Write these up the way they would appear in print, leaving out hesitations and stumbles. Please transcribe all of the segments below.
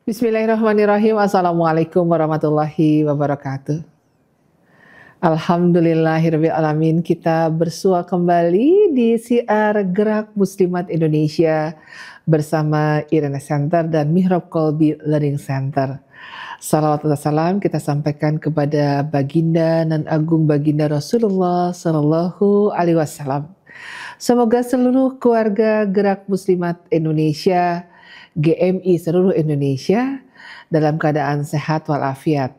Bismillahirrahmanirrahim. Assalamualaikum warahmatullahi wabarakatuh. Alhamdulillahirabbil alamin, kita bersua kembali di siar Gerak Muslimat Indonesia bersama Irena Center dan Mihrab Kolbi Learning Center. Salawat dan salam kita sampaikan kepada baginda nan agung baginda Rasulullah Sallallahu Alaihi Wasallam. Semoga seluruh keluarga Gerak Muslimat Indonesia, GMI seluruh Indonesia dalam keadaan sehat walafiat.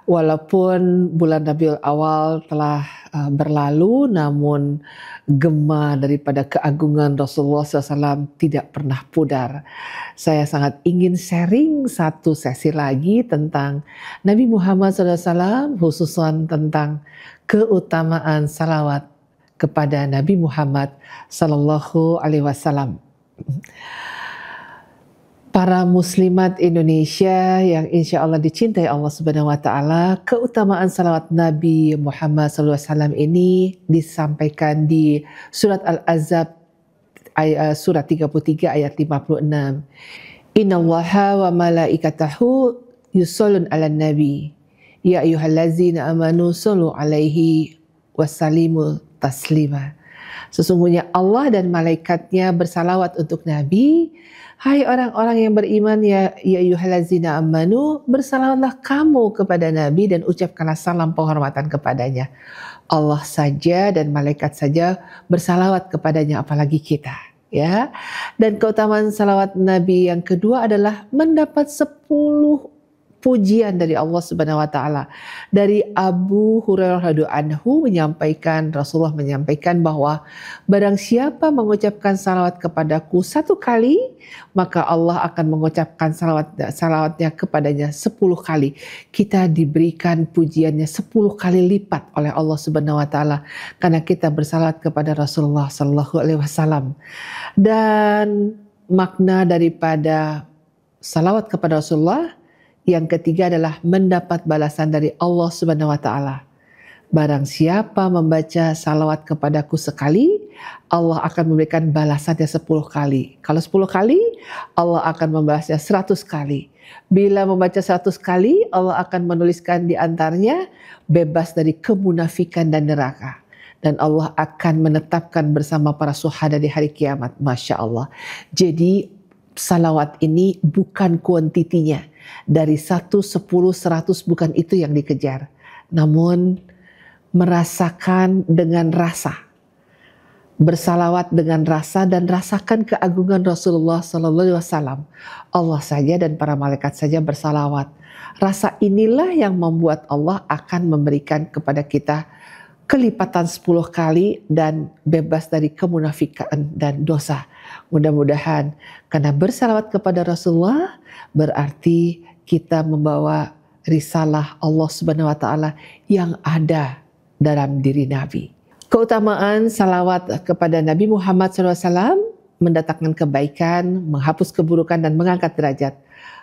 Walaupun bulan Rabiul Awal telah berlalu, namun gema daripada keagungan Rasulullah SAW tidak pernah pudar. Saya sangat ingin sharing satu sesi lagi tentang Nabi Muhammad SAW, khususan tentang keutamaan salawat kepada Nabi Muhammad Sallallahu Alaihi Wasallam. Para muslimat Indonesia yang insya Allah dicintai Allah Subhanahu wa Ta'ala, keutamaan salawat Nabi Muhammad SAW ini disampaikan di surat Al-Ahzab surat 33 ayat 56. Innallaha wa malaikatahu yusholluna 'alan nabi ya ayyuhallazina amanu shollu 'alaihi wasallimu taslima. Sesungguhnya Allah dan malaikatnya bersalawat untuk Nabi. Hai orang-orang yang beriman, ya ayyuhallazina amanu, bersalawatlah kamu kepada Nabi dan ucapkanlah salam penghormatan kepadanya. Allah saja dan malaikat saja bersalawat kepadanya, apalagi kita, ya. Dan keutamaan salawat Nabi yang kedua adalah mendapat 10 pujian dari Allah Subhanahu wa Ta'ala. Dari Abu Hurairah radhiyallahu anhu Rasulullah menyampaikan bahwa barang siapa mengucapkan salawat kepadaku 1 kali, maka Allah akan mengucapkan salawatnya kepadanya 10 kali. Kita diberikan pujiannya 10 kali lipat oleh Allah Subhanahu wa Ta'ala karena kita bersalawat kepada Rasulullah sallallahu alaihi wasallam. Dan makna daripada salawat kepada Rasulullah yang ketiga adalah mendapat balasan dari Allah Subhanahu wa Ta'ala. Barang siapa membaca salawat kepadaku sekali, Allah akan memberikan balasannya 10 kali. Kalau 10 kali, Allah akan membalasnya 100 kali. Bila membaca 100 kali, Allah akan menuliskan di antaranya bebas dari kemunafikan dan neraka. Dan Allah akan menetapkan bersama para syuhada di hari kiamat. Masya Allah. Jadi salawat ini bukan kuantitinya. Dari 1, 10, 100 bukan itu yang dikejar. Namun merasakan dengan rasa. Bersalawat dengan rasa dan rasakan keagungan Rasulullah Sallallahu Alaihi Wasallam. Allah saja dan para malaikat saja bersalawat. Rasa inilah yang membuat Allah akan memberikan kepada kita kelipatan 10 kali dan bebas dari kemunafikan dan dosa. Mudah-mudahan karena bersalawat kepada Rasulullah berarti kita membawa risalah Allah Subhanahu wa Ta'ala yang ada dalam diri Nabi. Keutamaan salawat kepada Nabi Muhammad SAW mendatangkan kebaikan, menghapus keburukan dan mengangkat derajat.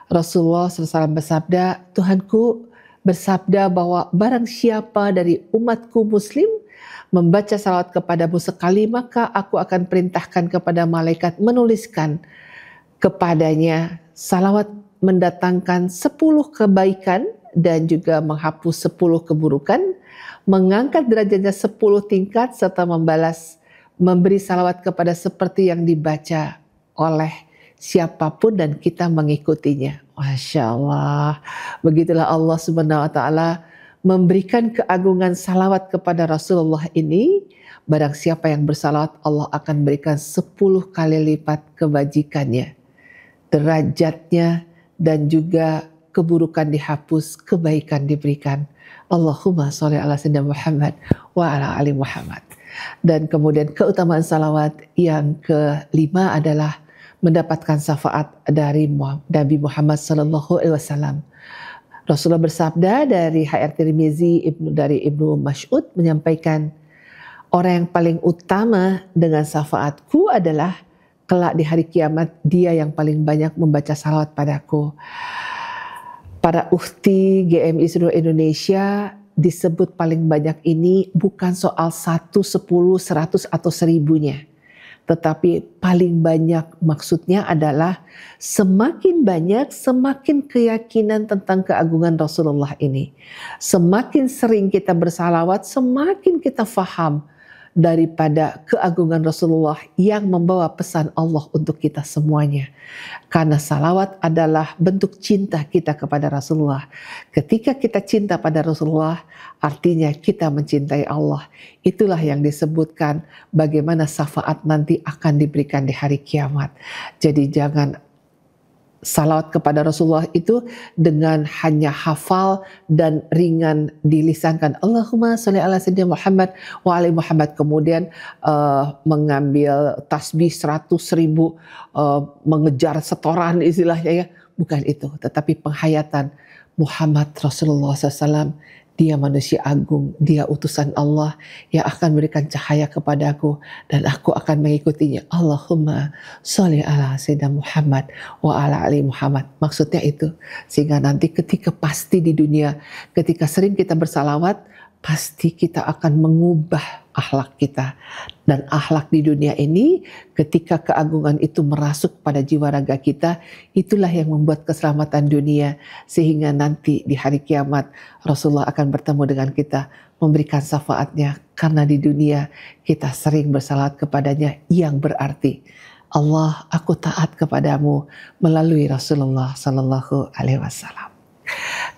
Rasulullah SAW bersabda, Tuhanku bersabda bahwa barang siapa dari umatku muslim membaca salawat kepadamu sekali, maka aku akan perintahkan kepada malaikat menuliskan kepadanya salawat mendatangkan 10 kebaikan dan juga menghapus 10 keburukan, mengangkat derajatnya 10 tingkat serta memberi salawat kepada seperti yang dibaca oleh siapapun dan kita mengikutinya. Masya Allah. Begitulah Allah Subhanahu wa Ta'ala memberikan keagungan salawat kepada Rasulullah ini. Barang siapa yang bersalawat, Allah akan berikan 10 kali lipat kebajikannya, derajatnya, dan juga keburukan dihapus, kebaikan diberikan. Allahumma sholli ala sayyidina Muhammad wa ala ali Muhammad. Dan kemudian keutamaan salawat yang kelima adalah mendapatkan syafaat dari Nabi Muhammad Sallallahu Alaihi Wasallam. Rasulullah bersabda dari HR Tirmizi dari Ibnu Mas'ud menyampaikan, orang yang paling utama dengan syafaatku adalah kelak di hari kiamat dia yang paling banyak membaca salawat padaku. Para ukhti GMI seluruh Indonesia disebut paling banyak ini bukan soal 1, 10, 100 atau 1000-nya. tetapi paling banyak maksudnya adalah semakin banyak, semakin keyakinan tentang keagungan Rasulullah ini. Semakin sering kita bersalawat, semakin kita faham daripada keagungan Rasulullah yang membawa pesan Allah untuk kita semuanya. Karena salawat adalah bentuk cinta kita kepada Rasulullah. Ketika kita cinta pada Rasulullah, artinya kita mencintai Allah. Itulah yang disebutkan bagaimana syafaat nanti akan diberikan di hari kiamat. Jadi jangan salawat kepada Rasulullah itu dengan hanya hafal dan ringan dilisankan. Allahumma sholli ala sayyidina Muhammad wa ali Muhammad. Kemudian mengambil tasbih 100.000, mengejar setoran istilahnya ya. Bukan itu, tetapi penghayatan Muhammad Rasulullah SAW. Dia manusia agung, dia utusan Allah yang akan memberikan cahaya kepadaku dan aku akan mengikutinya. Allahumma sholli ala sayyidina Muhammad wa ala ali Muhammad. Maksudnya itu, sehingga nanti ketika pasti di dunia, ketika sering kita bersalawat, pasti kita akan mengubah akhlak kita. Dan akhlak di dunia ini, ketika keagungan itu merasuk pada jiwa raga kita, itulah yang membuat keselamatan dunia. Sehingga nanti di hari kiamat, Rasulullah akan bertemu dengan kita, memberikan syafaatnya. Karena di dunia kita sering bersalawat kepadanya, yang berarti, Allah, aku taat kepadamu melalui Rasulullah Sallallahu Alaihi Wasallam.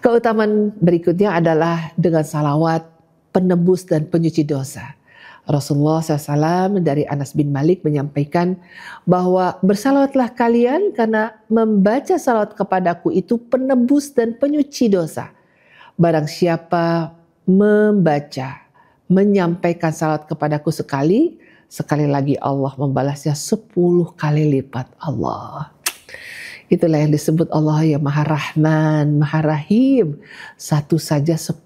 Keutamaan berikutnya adalah dengan salawat penebus dan penyuci dosa. Rasulullah SAW dari Anas bin Malik menyampaikan bahwa bersalawatlah kalian karena membaca salawat kepadaku itu penebus dan penyuci dosa. Barang siapa membaca, menyampaikan salawat kepadaku sekali lagi Allah membalasnya 10 kali lipat. Allah. Itulah yang disebut Allah yang Maha Rahman, Maha Rahim. Satu saja 10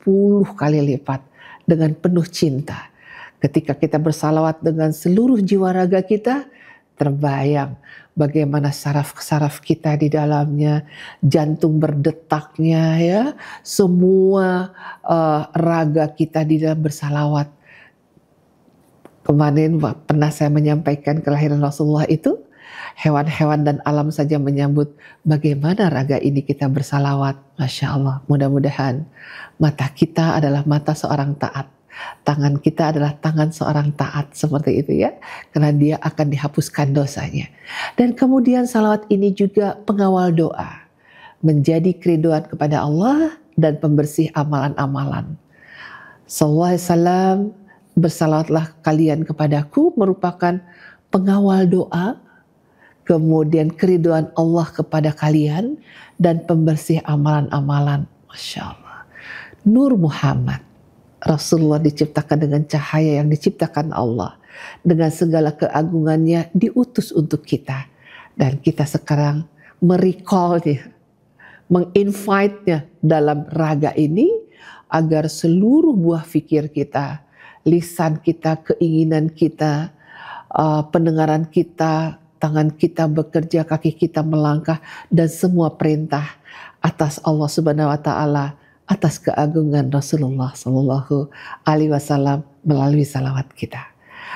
kali lipat dengan penuh cinta. Ketika kita bersalawat dengan seluruh jiwa raga kita, terbayang bagaimana saraf-saraf kita di dalamnya, jantung berdetaknya ya, semua raga kita di dalam bersalawat. Kemarin pernah saya menyampaikan kelahiran Rasulullah itu, hewan-hewan dan alam saja menyambut bagaimana raga ini kita bersalawat. Masya Allah, mudah-mudahan mata kita adalah mata seorang taat. Tangan kita adalah tangan seorang taat, seperti itu ya. Karena dia akan dihapuskan dosanya. Dan kemudian salawat ini juga pengawal doa. Menjadi keriduan kepada Allah dan pembersih amalan-amalan. Sallallahu alaihi wasallam, bersalawatlah kalian kepadaku merupakan pengawal doa, kemudian keriduan Allah kepada kalian dan pembersih amalan-amalan. Masya Allah. Nur Muhammad. Rasulullah diciptakan dengan cahaya yang diciptakan Allah. Dengan segala keagungannya diutus untuk kita. Dan kita sekarang merecallnya, menginvite-nya dalam raga ini agar seluruh buah fikir kita, lisan kita, keinginan kita, pendengaran kita, tangan kita bekerja, kaki kita melangkah, dan semua perintah atas Allah Subhanahu wa Ta'ala, atas keagungan Rasulullah Sallallahu Alaihi Wasallam melalui salawat kita.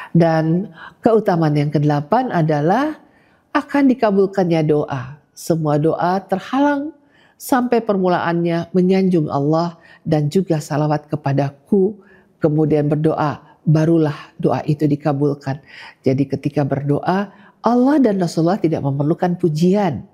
Dan keutamaan yang ke-8 adalah akan dikabulkannya doa. Semua doa terhalang sampai permulaannya menyanjung Allah dan juga salawat kepadaku, kemudian berdoa, barulah doa itu dikabulkan. Jadi ketika berdoa, Allah dan Rasulullah tidak memerlukan pujian.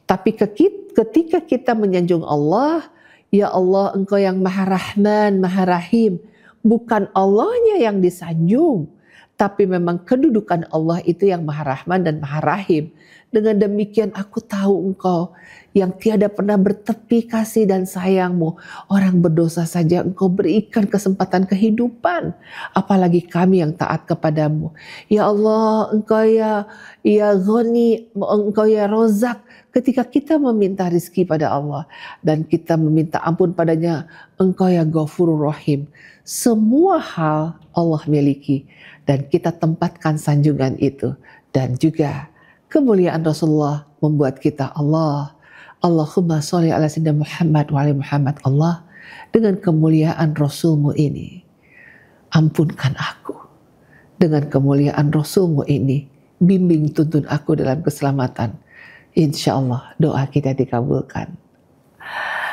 Tapi ketika kita menyanjung Allah, ya Allah, Engkau yang Maha Rahman, Maha Rahim. Bukan Allahnya yang disanjung, tapi memang kedudukan Allah itu yang Maha Rahman dan Maha Rahim. Dengan demikian aku tahu Engkau yang tiada pernah bertepi kasih dan sayangmu. Orang berdosa saja Engkau berikan kesempatan kehidupan. Apalagi kami yang taat kepadamu. Ya Allah, Engkau ya Ghani, Engkau ya Rozak. Ketika kita meminta rizki pada Allah dan kita meminta ampun padanya, Engkau ya Ghafurur Rahim. Semua hal Allah miliki dan kita tempatkan sanjungan itu. Dan juga kemuliaan Rasulullah membuat kita Allahumma sholli ala sayyidina Muhammad wa ali Muhammad. Allah, dengan kemuliaan Rasulmu ini, ampunkan aku dengan kemuliaan Rasulmu ini, bimbing tuntun aku dalam keselamatan. Insya Allah doa kita dikabulkan.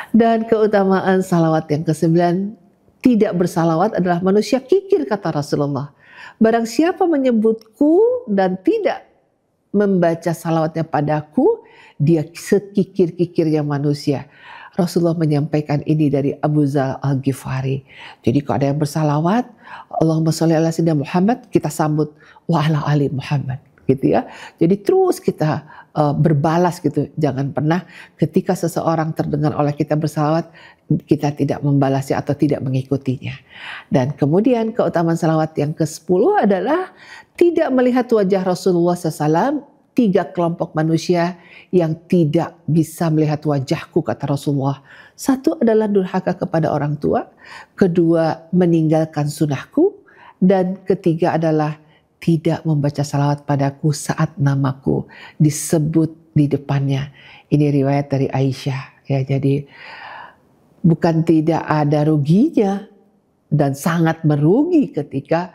Dan keutamaan salawat yang ke-9, tidak bersalawat adalah manusia kikir, kata Rasulullah. Barang siapa menyebutku dan tidak membaca salawatnya padaku, dia sekikir-kikirnya manusia. Rasulullah menyampaikan ini dari Abu Dzar Al-Ghifari. Jadi kalau ada yang bersalawat, Allahumma sholli ala sayyidina Muhammad, kita sambut wa ala ali Muhammad, gitu ya. Jadi terus kita berbalas gitu. Jangan pernah ketika seseorang terdengar oleh kita bersalawat, kita tidak membalasnya atau tidak mengikutinya. Dan kemudian keutamaan salawat yang ke-10 adalah tidak melihat wajah Rasulullah SAW. 3 kelompok manusia yang tidak bisa melihat wajahku, kata Rasulullah. 1 adalah durhaka kepada orang tua, 2 meninggalkan sunnahku, dan 3 adalah tidak membaca salawat padaku saat namaku disebut di depannya. Ini riwayat dari Aisyah. Ya, jadi bukan tidak ada ruginya, dan sangat merugi ketika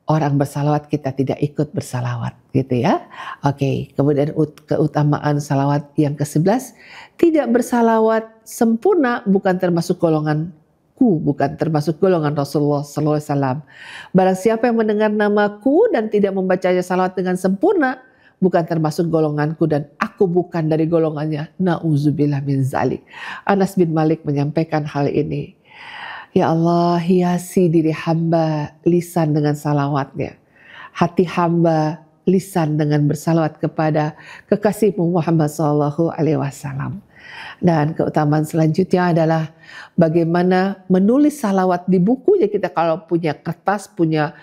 orang bersalawat kita tidak ikut bersalawat, gitu ya. Oke, kemudian keutamaan salawat yang ke-11, tidak bersalawat sempurna bukan termasuk golonganku, bukan termasuk golongan Rasulullah SAW. Barang siapa yang mendengar namaku dan tidak membacanya salawat dengan sempurna, bukan termasuk golonganku dan aku bukan dari golongannya. Na'udzubillah min zalik. Anas bin Malik menyampaikan hal ini. Ya Allah, hiasi diri hamba lisan dengan salawatnya. Hati hamba lisan dengan bersalawat kepada kekasihmu Muhammad SAW. Dan keutamaan selanjutnya adalah bagaimana menulis salawat di buku. Ya, kita kalau punya kertas, punya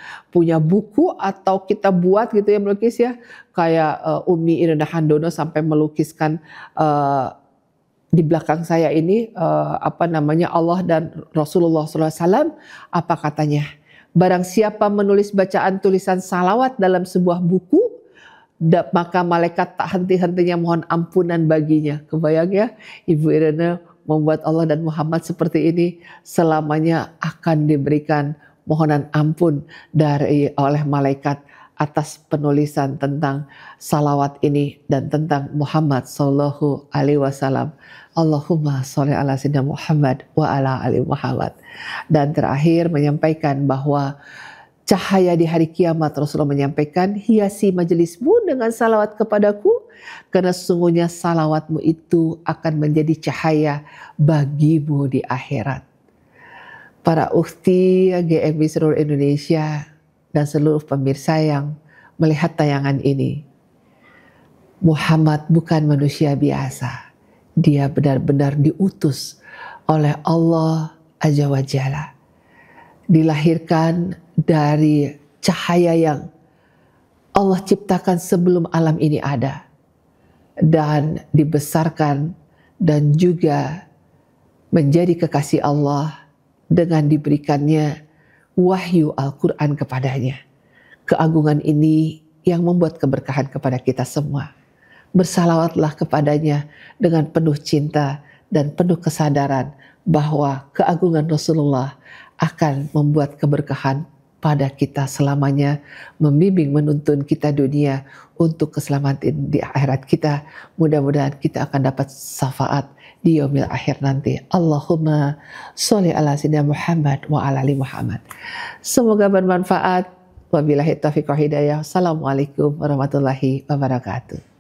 buku, atau kita buat gitu ya, melukis ya. Kayak Umi Irina Handono sampai melukiskan di belakang saya ini Allah dan Rasulullah SAW. Apa katanya? Barang siapa menulis bacaan tulisan salawat dalam sebuah buku, maka malaikat tak henti-hentinya mohon ampunan baginya. Kebayang ya, Ibu Irena membuat Allah dan Muhammad seperti ini, selamanya akan diberikan mohonan ampun oleh malaikat atas penulisan tentang salawat ini dan tentang Muhammad Sallallahu Alaihi Wasallam. Allahumma sholli ala sayyidina Muhammad wa ala ali Muhammad. Dan terakhir menyampaikan bahwa cahaya di hari kiamat, Rasulullah menyampaikan, hiasi majelismu dengan salawat kepadaku, karena sesungguhnya salawatmu itu akan menjadi cahaya bagimu di akhirat. Para ukhti GMI seluruh Indonesia dan seluruh pemirsa yang melihat tayangan ini, Muhammad bukan manusia biasa. Dia benar-benar diutus oleh Allah Azza wa Jalla. Dilahirkan dari cahaya yang Allah ciptakan sebelum alam ini ada. Dan dibesarkan dan juga menjadi kekasih Allah dengan diberikannya wahyu Al-Quran kepadanya. Keagungan ini yang membuat keberkahan kepada kita semua. Bersalawatlah kepadanya dengan penuh cinta dan penuh kesadaran bahwa keagungan Rasulullah akan membuat keberkahan pada kita selamanya, membimbing menuntun kita dunia untuk keselamatan di akhirat kita. Mudah-mudahan kita akan dapat syafaat di yaumil akhir nanti. Allahumma sholli ala sayyidina Muhammad wa ala ali Muhammad. Semoga bermanfaat. Wabillahi taufiq wal hidayah. Assalamualaikum warahmatullahi wabarakatuh.